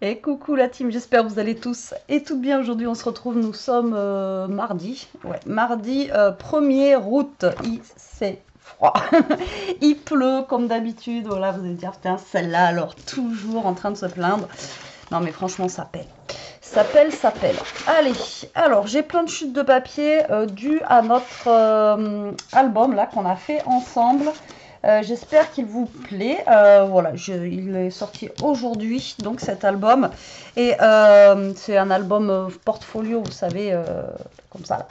Et coucou la team, j'espère que vous allez tous et toutes bien. Aujourd'hui, on se retrouve, nous sommes mardi. Ouais, mardi 1er août. Il c'est froid. Il pleut comme d'habitude. Voilà, vous allez dire, putain, celle-là, alors toujours en train de se plaindre. Non, mais franchement, ça pèle. Ça pèle, ça pèle. Allez, alors j'ai plein de chutes de papier dues à notre album là qu'on a fait ensemble. J'espère qu'il vous plaît. Voilà, il est sorti aujourd'hui, donc cet album. Et c'est un album portfolio, vous savez, comme ça,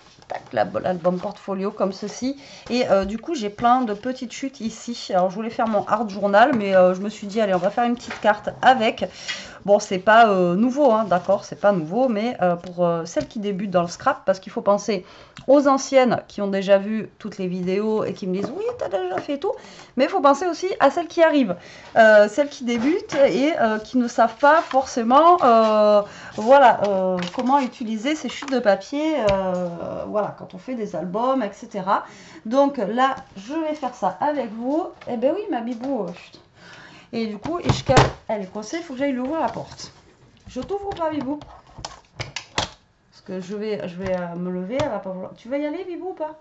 l'album portfolio comme ceci. Et du coup, j'ai plein de petites chutes ici. Alors, je voulais faire mon art journal, mais je me suis dit, allez, on va faire une petite carte avec. Bon, c'est pas nouveau, hein, d'accord, c'est pas nouveau, mais pour celles qui débutent dans le scrap, parce qu'il faut penser aux anciennes qui ont déjà vu toutes les vidéos et qui me disent oui, t'as déjà fait tout, mais il faut penser aussi à celles qui arrivent, celles qui débutent et qui ne savent pas forcément, voilà, comment utiliser ces chutes de papier, voilà, quand on fait des albums, etc. Donc là, je vais faire ça avec vous. Eh ben oui, ma bibou, chut. Et du coup, Ishka, elle est coincée, il faut que j'aille lui ouvrir la porte. Je t'ouvre ou pas, Bibou? Parce que je vais me lever, elle va pas vouloir. Tu vas y aller, Bibou, ou pas?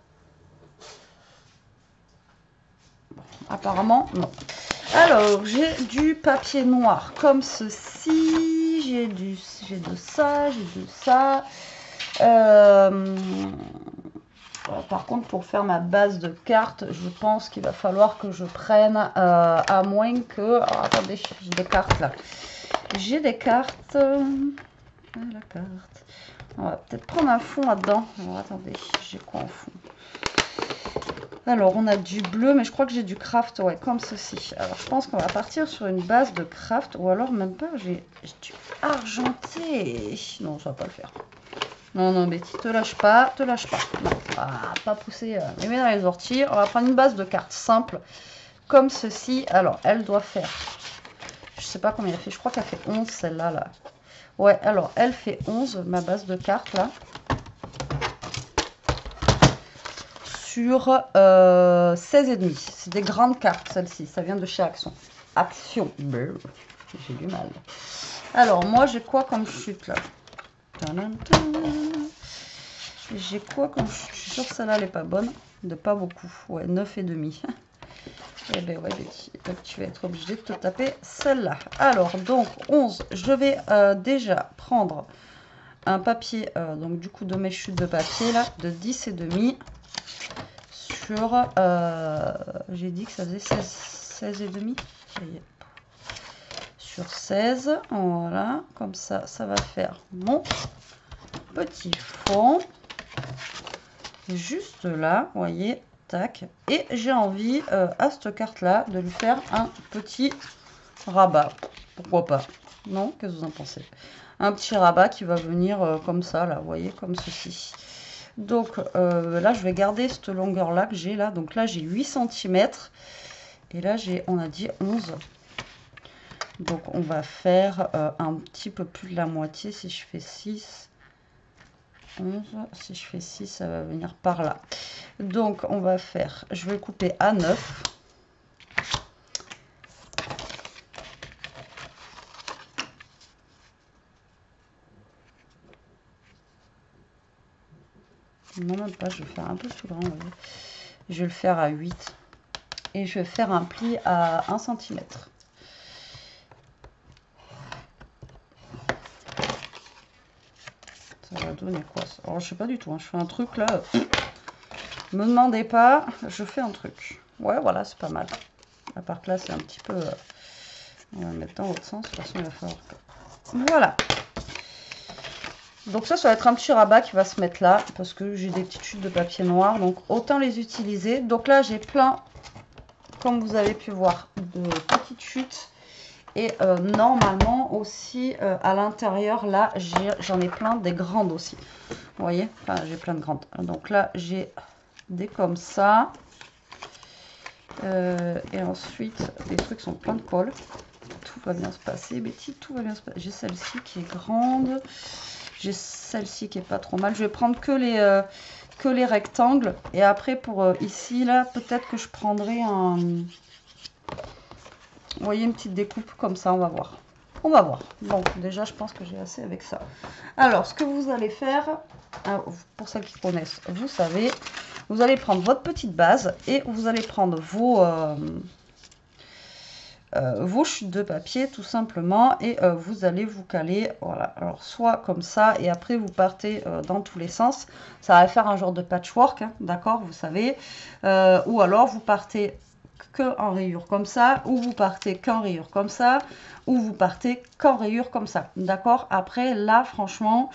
Apparemment, non. Alors, j'ai du papier noir comme ceci. J'ai de ça, j'ai de ça. Par contre, pour faire ma base de cartes, je pense qu'il va falloir que je prenne, à moins que... Alors, attendez, j'ai des cartes là. J'ai des cartes. La carte. On va peut-être prendre un fond là-dedans. Alors, attendez, j'ai quoi en fond? Alors, on a du bleu, mais je crois que j'ai du craft, ouais, comme ceci. Alors, je pense qu'on va partir sur une base de craft, ou alors même pas, j'ai du argenté. Non, ça va pas le faire. Non, non, Betty, te lâche pas, te lâche pas. Non, pas pousser les mains dans les orties. On va prendre une base de cartes simple, comme ceci. Alors, elle doit faire, je sais pas combien elle fait, je crois qu'elle fait 11, celle-là, là. Ouais, alors, elle fait 11, ma base de cartes, là. Sur 16,5. C'est des grandes cartes, celle-ci. Ça vient de chez Action. Action. J'ai du mal. Alors, moi, j'ai quoi comme chute, là? J'ai quoi comme chute? Je suis sûre que celle-là, elle n'est pas bonne. De pas beaucoup. Ouais, 9,5. Eh ben ouais, Betty. Donc, tu vas être obligé de te taper celle-là. Alors, donc, 11. Je vais déjà prendre un papier, donc du coup, de mes chutes de papier, là, de 10,5. Sur, j'ai dit que ça faisait 16,5. Sur 16, voilà, comme ça, ça va faire mon petit fond. Juste là, vous voyez, tac. Et j'ai envie, à cette carte-là, de lui faire un petit rabat. Pourquoi pas? Non? Qu'est-ce que vous en pensez? Un petit rabat qui va venir comme ça, là, vous voyez, comme ceci. Donc là, je vais garder cette longueur-là que j'ai là. Donc là, j'ai 8 cm. Et là, on a dit 11. Donc on va faire un petit peu plus de la moitié. Si je fais 6, 11. Si je fais 6, ça va venir par là. Donc on va faire, je vais couper à 9. Non, même pas, je vais faire un peu plus grand. Voyez. Je vais le faire à 8. Et je vais faire un pli à 1 cm. Ça va donner quoi? Alors, je sais pas du tout. Hein. Je fais un truc là. Me demandez pas. Je fais un truc. Ouais, voilà, c'est pas mal. À part que là, c'est un petit peu. On va le mettre dans l'autre sens. De toute façon, il va falloir. Voilà. Donc ça va être un petit rabat qui va se mettre là. Parce que j'ai des petites chutes de papier noir. Donc autant les utiliser. Donc là, j'ai plein, comme vous avez pu voir, de petites chutes. Et normalement aussi à l'intérieur, là, j'en ai plein des grandes aussi. Vous voyez, enfin, j'ai plein de grandes. Donc là, j'ai des comme ça. Et ensuite, les trucs sont pleins de colle. Tout va bien se passer, Betty, tout va bien se passer. J'ai celle-ci qui est grande. J'ai celle-ci qui est pas trop mal. Je vais prendre que les rectangles. Et après, pour ici, là, peut-être que je prendrai un... Vous voyez, une petite découpe comme ça, on va voir. On va voir. Bon, déjà, je pense que j'ai assez avec ça. Alors, ce que vous allez faire, pour celles qui connaissent, vous savez, vous allez prendre votre petite base et vous allez prendre vos chutes de papier tout simplement et vous allez vous caler, voilà, alors soit comme ça et après vous partez dans tous les sens, ça va faire un genre de patchwork, hein, d'accord, vous savez, ou alors vous partez que en rayures comme ça, ou vous partez qu'en rayures comme ça, ou vous partez qu'en rayures comme ça, d'accord. Après là franchement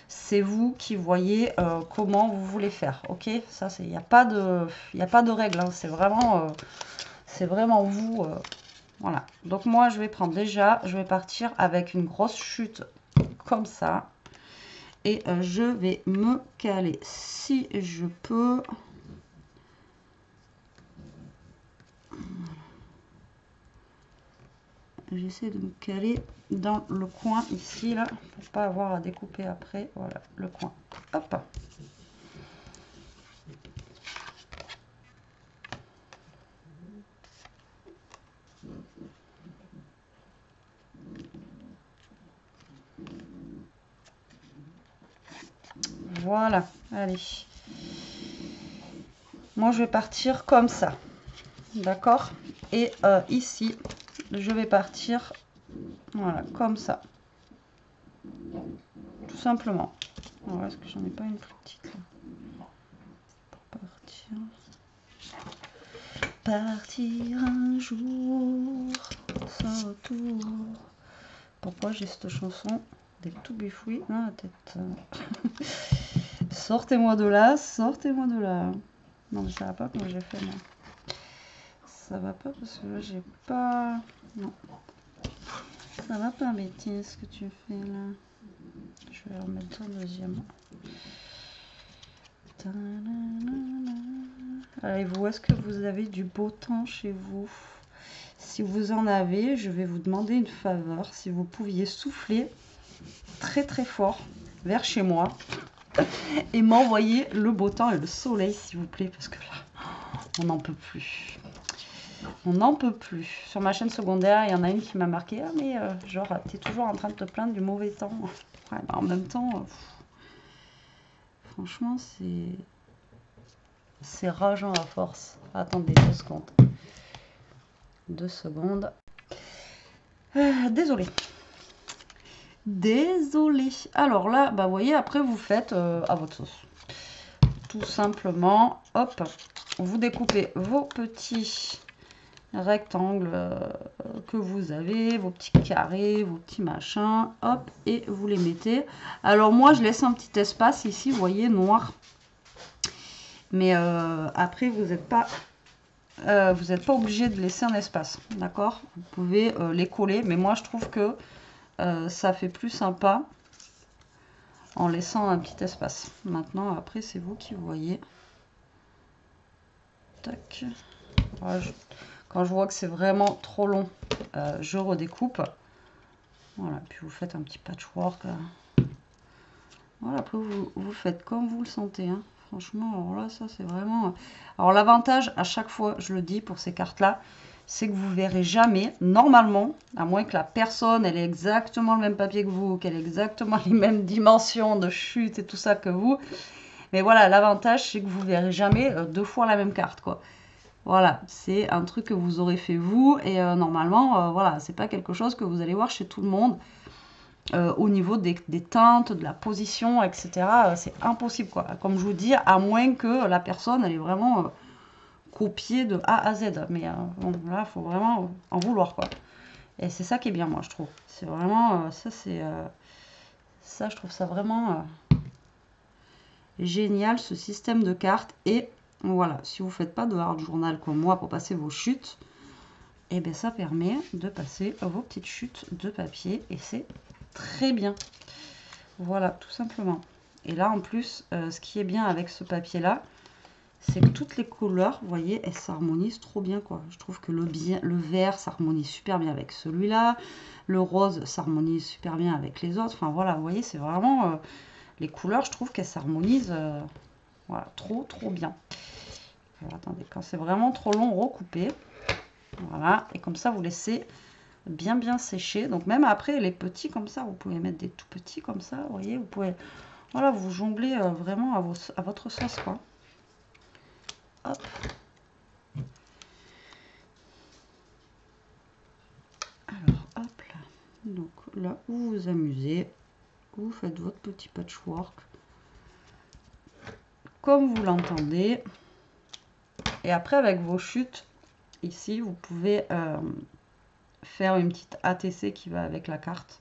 c'est vous qui voyez comment vous voulez faire, ok, ça c'est, il n'y a pas de règle, hein, c'est vraiment vous. Voilà, donc moi je vais prendre déjà, je vais partir avec une grosse chute comme ça. Et je vais me caler, si je peux. J'essaie de me caler dans le coin ici, là, pour pas avoir à découper après. Voilà, le coin. Hop. Voilà, allez. Moi, je vais partir comme ça. D'accord? Et ici, je vais partir, voilà, comme ça. Tout simplement. Alors, est-ce que j'en ai pas une plus petite là? Pour partir un jour sans retour. Pourquoi j'ai cette chanson des tout bifouilles dans la tête? Sortez-moi de là, sortez-moi de là. Non, mais ça va pas comme j'ai fait moi. Ça va pas parce que là j'ai pas. Non. Ça va pas, Betty, ce que tu fais là. Je vais remettre un deuxième. Allez, vous, est-ce que vous avez du beau temps chez vous? Si vous en avez, je vais vous demander une faveur. Si vous pouviez souffler très très fort vers chez moi et m'envoyer le beau temps et le soleil, s'il vous plaît, parce que là, on n'en peut plus. On n'en peut plus. Sur ma chaîne secondaire, il y en a une qui m'a marqué. Ah, mais genre, t'es toujours en train de te plaindre du mauvais temps. Ouais, bah, en même temps, franchement, c'est rageant à force. Attendez 2 secondes. 2 secondes. Désolée. Désolée. Alors là, bah, vous voyez, après, vous faites à votre sauce. Tout simplement, hop, vous découpez vos petits rectangles que vous avez, vos petits carrés, vos petits machins, hop, et vous les mettez. Alors moi, je laisse un petit espace ici, vous voyez, noir. Mais après, vous n'êtes pas obligé de laisser un espace, d'accord? Vous pouvez les coller, mais moi, je trouve que ça fait plus sympa en laissant un petit espace. Maintenant, après, c'est vous qui voyez. Tac. Voilà, quand je vois que c'est vraiment trop long, je redécoupe. Voilà, puis vous faites un petit patchwork. Voilà, après vous faites comme vous le sentez. Hein. Franchement, alors là, ça c'est vraiment... Alors l'avantage, à chaque fois, je le dis pour ces cartes-là, c'est que vous verrez jamais, normalement, à moins que la personne, elle ait exactement le même papier que vous, qu'elle ait exactement les mêmes dimensions de chute et tout ça que vous. Mais voilà, l'avantage, c'est que vous verrez jamais 2 fois la même carte, quoi. Voilà, c'est un truc que vous aurez fait vous et normalement, voilà, c'est pas quelque chose que vous allez voir chez tout le monde au niveau des teintes, de la position, etc. C'est impossible, quoi. Comme je vous dis, à moins que la personne, elle est vraiment copiée de A à Z. Mais bon, là, il faut vraiment en vouloir, quoi. Et c'est ça qui est bien, moi, je trouve. C'est vraiment, ça, je trouve ça vraiment génial, ce système de cartes. Et voilà, si vous ne faites pas de hard journal comme moi pour passer vos chutes, et bien ça permet de passer vos petites chutes de papier et c'est très bien. Voilà, tout simplement. Et là, en plus, ce qui est bien avec ce papier-là, c'est que toutes les couleurs, vous voyez, elles s'harmonisent trop bien, quoi. Je trouve que le vert s'harmonise super bien avec celui-là. Le rose s'harmonise super bien avec les autres. Enfin, voilà, vous voyez, c'est vraiment... les couleurs, je trouve qu'elles s'harmonisent... voilà, trop bien. Alors, attendez, quand c'est vraiment trop long, recoupez. Voilà, et comme ça, vous laissez bien séché. Donc même après les petits comme ça, vous pouvez mettre des tout petits comme ça, vous voyez, vous pouvez, voilà, vous jonglez vraiment à votre sauce, quoi. Hop. Alors, hop là. Donc là où vous vous amusez, vous faites votre petit patchwork comme vous l'entendez. Et après, avec vos chutes, ici, vous pouvez faire une petite ATC qui va avec la carte.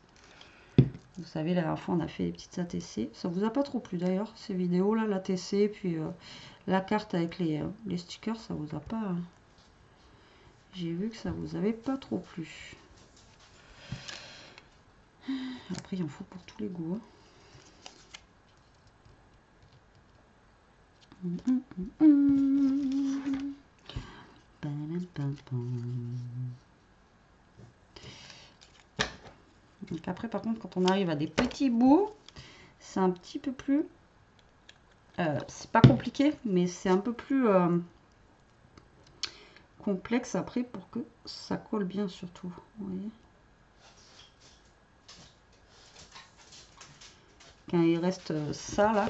Vous savez, la dernière fois, on a fait des petites ATC. Ça vous a pas trop plu d'ailleurs, ces vidéos-là, l'ATC, puis la carte avec les stickers, ça vous a pas... J'ai vu que ça vous avait pas trop plu. Après, il en faut pour tous les goûts. Donc après, par contre, quand on arrive à des petits bouts, c'est un petit peu plus... c'est pas compliqué, mais c'est un peu plus complexe après pour que ça colle bien surtout. Vous voyez, quand il reste ça là,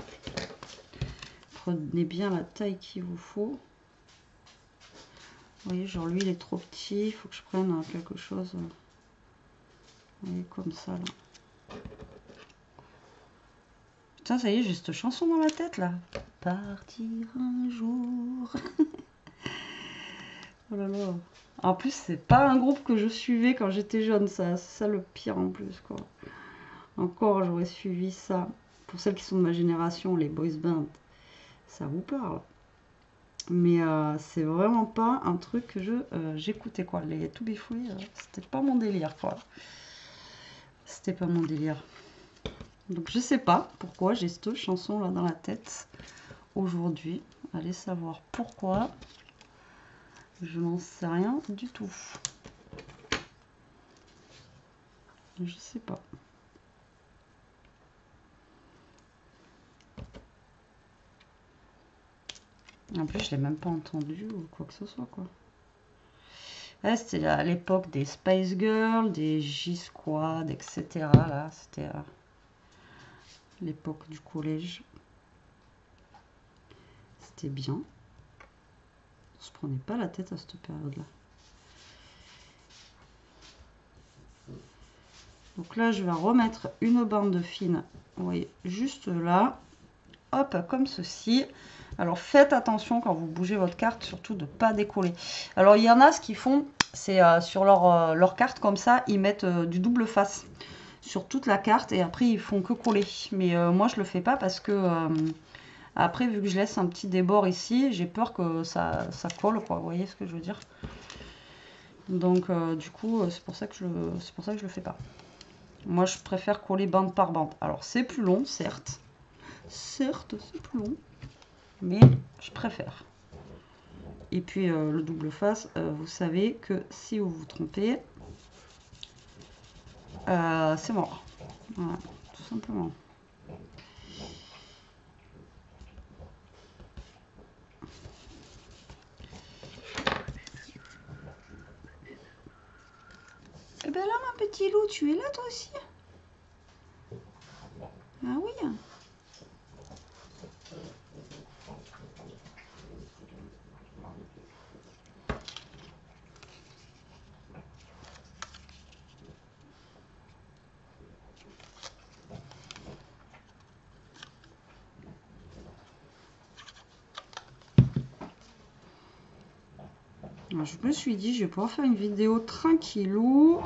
prenez bien la taille qu'il vous faut. Vous voyez, genre lui il est trop petit, il faut que je prenne quelque chose, vous voyez, comme ça là. Putain, ça y est, j'ai cette chanson dans la tête là. Partir un jour. Oh là là. En plus, c'est pas un groupe que je suivais quand j'étais jeune, ça. C'est ça le pire en plus, quoi. Encore, j'aurais suivi ça. Pour celles qui sont de ma génération, les boys band, ça vous parle. Mais c'est vraiment pas un truc que j'écoutais, quoi. Les To Be Free, c'était pas mon délire, quoi. C'était pas mon délire. Donc je sais pas pourquoi j'ai cette chanson là dans la tête aujourd'hui. Allez savoir pourquoi. Je n'en sais rien du tout. Je sais pas. En plus, je l'ai même pas entendu ou quoi que ce soit, quoi. Là, c'était à l'époque des Spice Girls, des J-Squad, etc. Là, c'était l'époque du collège. C'était bien. On se prenait pas la tête à cette période-là. Donc là, je vais remettre une bande fine. Vous voyez, juste là. Hop, comme ceci. Alors, faites attention quand vous bougez votre carte, surtout de ne pas décoller. Alors, il y en a, ce qu'ils font, c'est sur leur carte, comme ça, ils mettent du double face sur toute la carte et après, ils font que coller. Mais moi, je le fais pas parce que... après, vu que je laisse un petit débord ici, j'ai peur que ça colle, quoi. Vous voyez ce que je veux dire? Donc, du coup, c'est pour ça que je le fais pas. Moi, je préfère coller bande par bande. Alors, c'est plus long, certes. Certes, c'est plus long. Mais je préfère. Et puis, le double face, vous savez que si vous vous trompez, c'est mort. Voilà, tout simplement. Eh ben là, mon petit loup, tu es là toi aussi? Ah oui. Alors, je me suis dit, je vais pouvoir faire une vidéo tranquillou,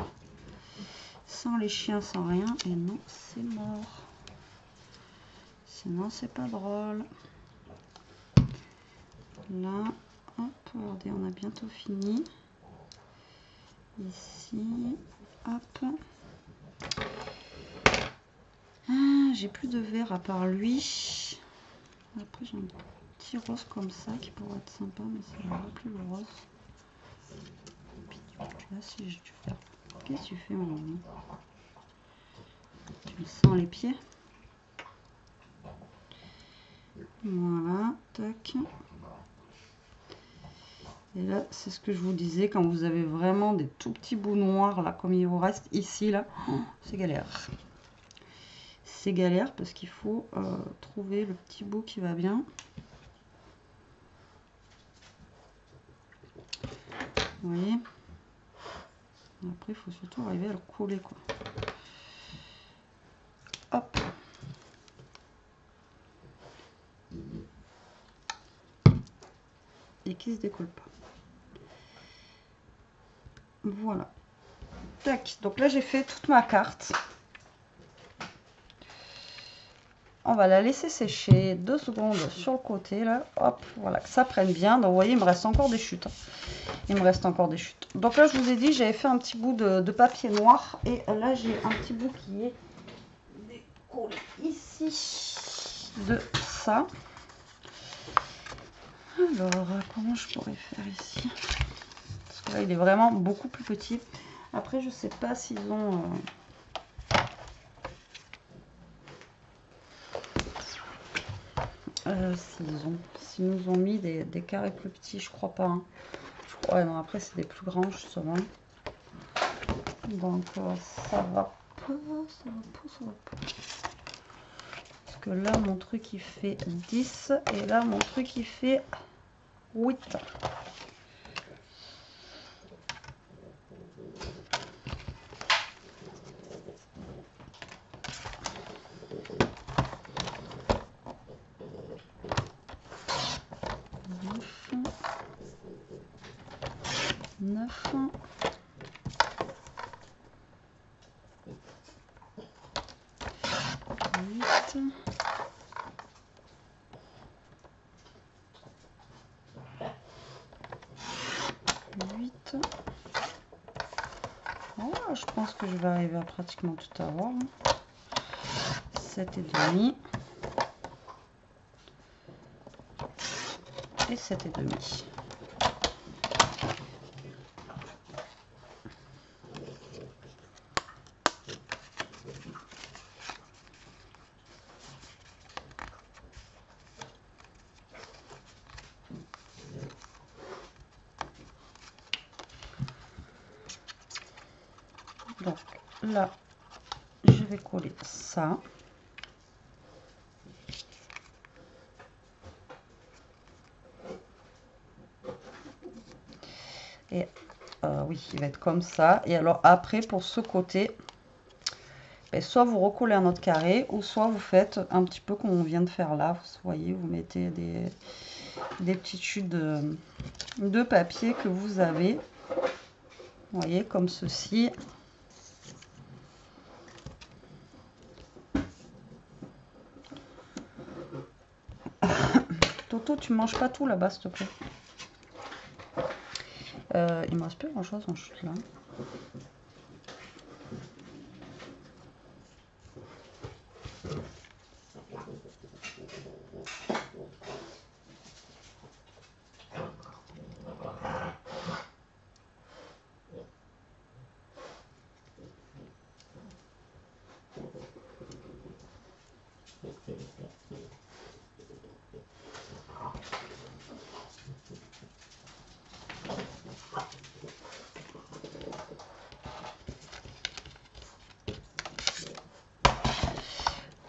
sans les chiens, sans rien. Et non, c'est mort. Sinon, c'est pas drôle. Là, hop, regardez, on a bientôt fini. Ici, hop. Ah, j'ai plus de verre à part lui. Après, j'ai un petit rose comme ça qui pourrait être sympa, mais ça ne va plus le rose. Là, si j'ai dû faire. Qu'est-ce que tu fais, mon ami? Tu me sens les pieds? Voilà, tac. Et là, c'est ce que je vous disais, quand vous avez vraiment des tout petits bouts noirs, là, comme il vous reste ici, là, c'est galère. C'est galère parce qu'il faut trouver le petit bout qui va bien. Vous voyez? Après, il faut surtout arriver à le coller, quoi. Hop. Et qui se décolle pas. Voilà. Tac. Donc là, j'ai fait toute ma carte. On va la laisser sécher 2 secondes sur le côté, là. Hop, voilà, que ça prenne bien. Donc, vous voyez, il me reste encore des chutes. Il me reste encore des chutes. Donc là, je vous ai dit, j'avais fait un petit bout de papier noir. Et là, j'ai un petit bout qui est décollé ici de ça. Alors, comment je pourrais faire ici? Parce que là, il est vraiment beaucoup plus petit. Après, je sais pas s'ils ont... s'ils nous ont mis des carrés plus petits, je crois pas. Hein. Ouais, non, après, c'est des plus grands, justement. Donc, ça va pas, ça va pas. Parce que là, mon truc, il fait 10. Et là, mon truc, il fait 8. Voilà, je pense que je vais arriver à pratiquement tout avoir. 7,5 et 7,5. Donc là, je vais coller ça. Et oui, il va être comme ça. Et alors après, pour ce côté, ben, soit vous recollez un autre carré, ou soit vous faites un petit peu comme on vient de faire là. Vous voyez, vous mettez des petites chutes de papier que vous avez. Vous voyez, comme ceci. Toto, tu manges pas tout là-bas, s'il te plaît. Il me reste plus grand chose en chute là.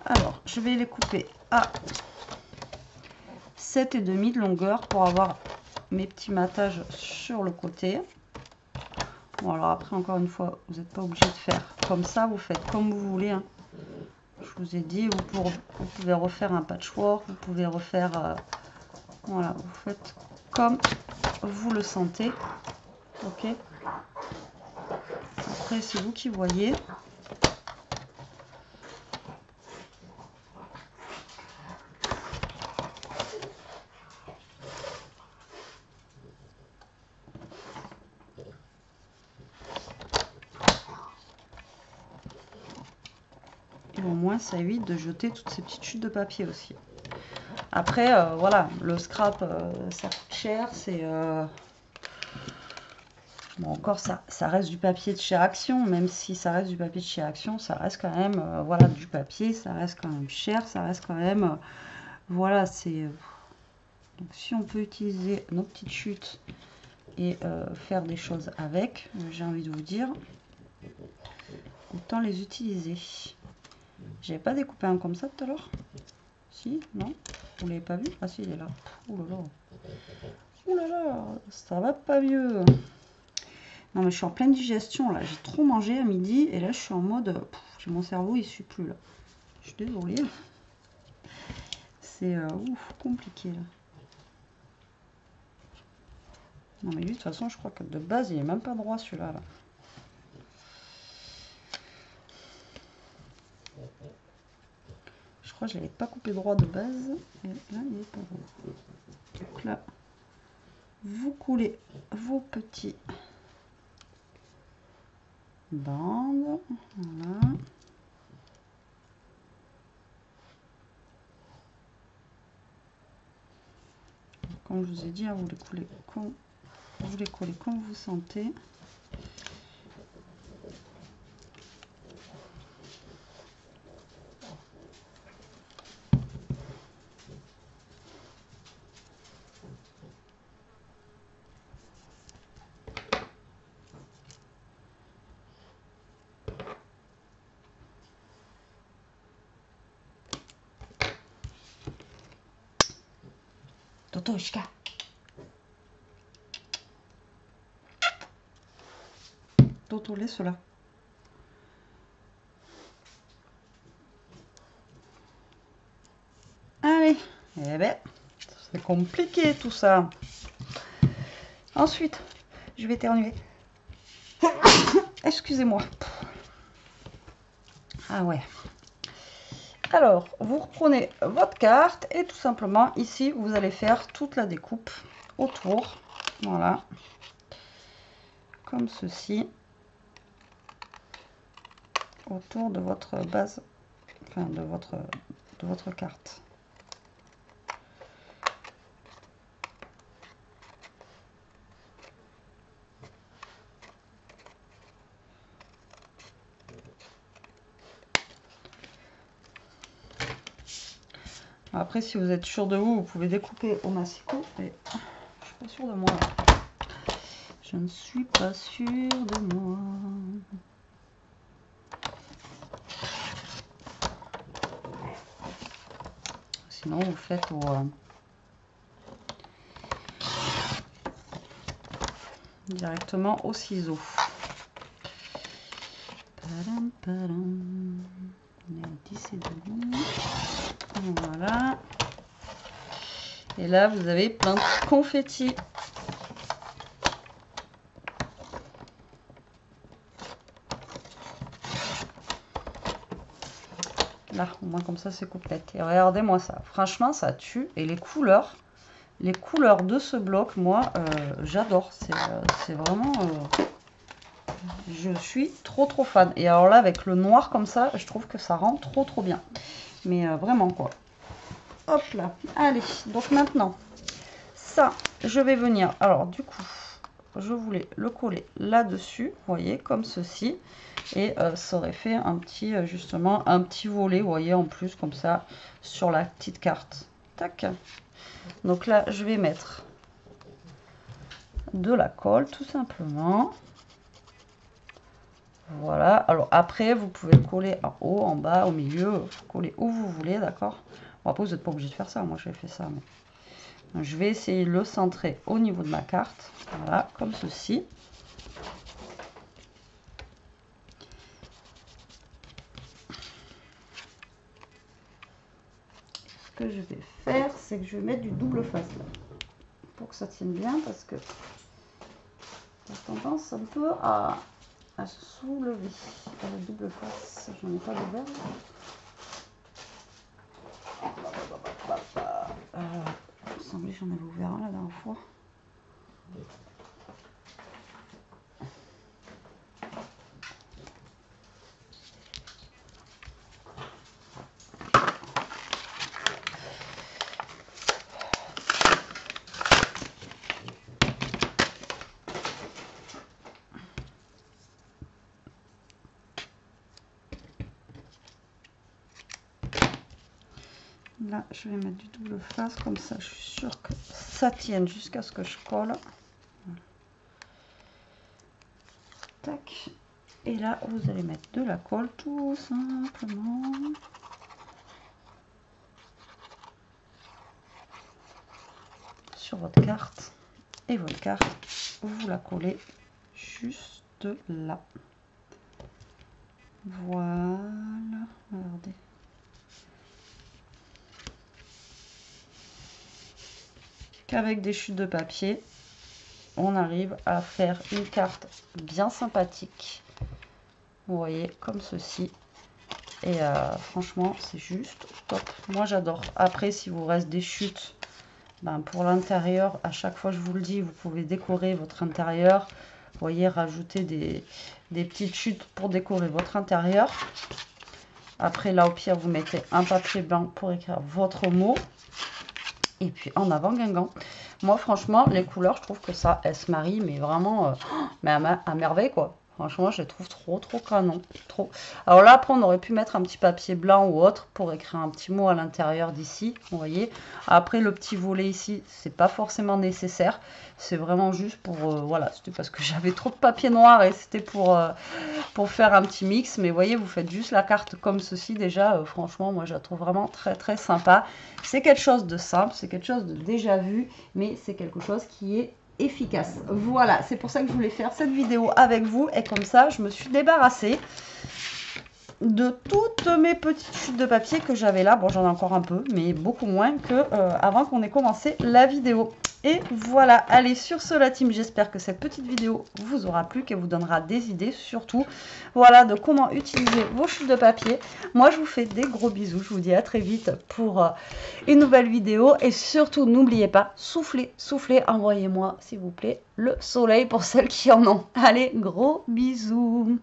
Alors, je vais les couper à 7,5 de longueur pour avoir mes petits matages sur le côté. Bon, alors après, encore une fois, vous n'êtes pas obligé de faire comme ça, vous faites comme vous voulez. Hein. Je vous ai dit, vous pouvez refaire un patchwork, vous pouvez refaire... voilà, vous faites comme vous le sentez. Ok. Après, c'est vous qui voyez. Au moins ça évite de jeter toutes ces petites chutes de papier aussi. Après voilà, le scrap ça coûte cher, c'est bon, encore ça reste du papier de chez Action, même si ça reste du papier de chez Action, ça reste quand même voilà, du papier, ça reste quand même cher, ça reste quand même voilà, c'est donc si on peut utiliser nos petites chutes et faire des choses avec, j'ai envie de vous dire, autant les utiliser. J'avais pas découpé un comme ça tout à l'heure? Si? Non? Vous l'avez pas vu? Ah si, il est là. Ouh là là. Ouh là là, ça va pas mieux. Non mais je suis en pleine digestion là, j'ai trop mangé à midi et là je suis en mode, mon cerveau il suit plus là. Je suis désolée. C'est compliqué là. Non mais lui de toute façon je crois que de base il est même pas droit celui-là là. Je crois que je l'avais pas coupé droit de base et là il est pas droit. Donc là vous coulez vos petits bandes, voilà. Comme je vous ai dit, hein, vous les coulez comme vous sentez. Totoshka. Toto, laisse-la. Allez, eh ben, c'est compliqué tout ça. Ensuite, je vais éternuer. Excusez-moi. Ah ouais. Alors, vous reprenez votre carte et tout simplement, ici, vous allez faire toute la découpe autour. Voilà. Comme ceci. Autour de votre base, enfin de votre carte. Après, si vous êtes sûr de vous, vous pouvez découper au massicot. Et je suis pas sûre de moi. Je ne suis pas sûre de moi. Sinon, vous faites directement au ciseau. Padam, padam. On est à 10 et demi. Voilà. Et là, vous avez plein de confettis. Là, au moins comme ça, c'est complète. Et regardez-moi ça. Franchement, ça tue. Et les couleurs de ce bloc, moi, j'adore. C'est vraiment... je suis trop fan. Et alors là, avec le noir comme ça, je trouve que ça rend trop bien. Mais vraiment, quoi. Hop là. Allez, donc maintenant, ça, je vais venir... Alors, du coup, je voulais le coller là-dessus, vous voyez, comme ceci. Et ça aurait fait un petit, justement, un petit volet, vous voyez, en plus, comme ça, sur la petite carte. Tac. Donc là, je vais mettre de la colle, tout simplement. Voilà. Alors après, vous pouvez le coller en haut, en bas, au milieu, vous coller où vous voulez, d'accord? Bon, après, vous n'êtes pas obligé de faire ça. Moi, j'ai fait ça. Mais... Donc, je vais essayer de le centrer au niveau de ma carte. Voilà, comme ceci. Ce que je vais faire, c'est que je vais mettre du double face là, pour que ça tienne bien, parce que j'ai tendance un peu à se soulever. Le double face, j'en ai pas d'ouvert. Il me semblait que j'en avais ouvert un la dernière fois. Là, je vais mettre du double face, comme ça, je suis sûre que ça tienne jusqu'à ce que je colle. Tac. Et là, vous allez mettre de la colle tout simplement. Sur votre carte. Et votre carte, vous la collez juste là. Voilà. Regardez. Qu'avec des chutes de papier, on arrive à faire une carte bien sympathique. Vous voyez, comme ceci. Et franchement, c'est juste top. Moi, j'adore. Après, si vous reste des chutes, ben, pour l'intérieur, à chaque fois, je vous le dis, vous pouvez décorer votre intérieur. Vous voyez, rajouter des petites chutes pour décorer votre intérieur. Après, là, au pire, vous mettez un papier blanc pour écrire votre mot. Et puis, en avant, Guingamp. Moi, franchement, les couleurs, je trouve que ça, elles se marient, mais vraiment, mais à merveille, quoi. Franchement, je les trouve trop canon. Trop. Alors là, après, on aurait pu mettre un petit papier blanc ou autre pour écrire un petit mot à l'intérieur d'ici. Vous voyez. Après, le petit volet ici, c'est pas forcément nécessaire. C'est vraiment juste pour... voilà, c'était parce que j'avais trop de papier noir et c'était pour faire un petit mix. Mais vous voyez, vous faites juste la carte comme ceci. Déjà, franchement, moi, je la trouve vraiment très sympa. C'est quelque chose de simple, c'est quelque chose de déjà vu, mais c'est quelque chose qui est efficace. Voilà, c'est pour ça que je voulais faire cette vidéo avec vous et comme ça je me suis débarrassée de toutes mes petites chutes de papier que j'avais là. Bon, j'en ai encore un peu, mais beaucoup moins que avant qu'on ait commencé la vidéo. Et voilà, allez, sur ce la team, j'espère que cette petite vidéo vous aura plu, qu'elle vous donnera des idées surtout, voilà, de comment utiliser vos chutes de papier. Moi, je vous fais des gros bisous, je vous dis à très vite pour une nouvelle vidéo. Et surtout, n'oubliez pas, soufflez, envoyez-moi, s'il vous plaît, le soleil pour celles qui en ont. Allez, gros bisous.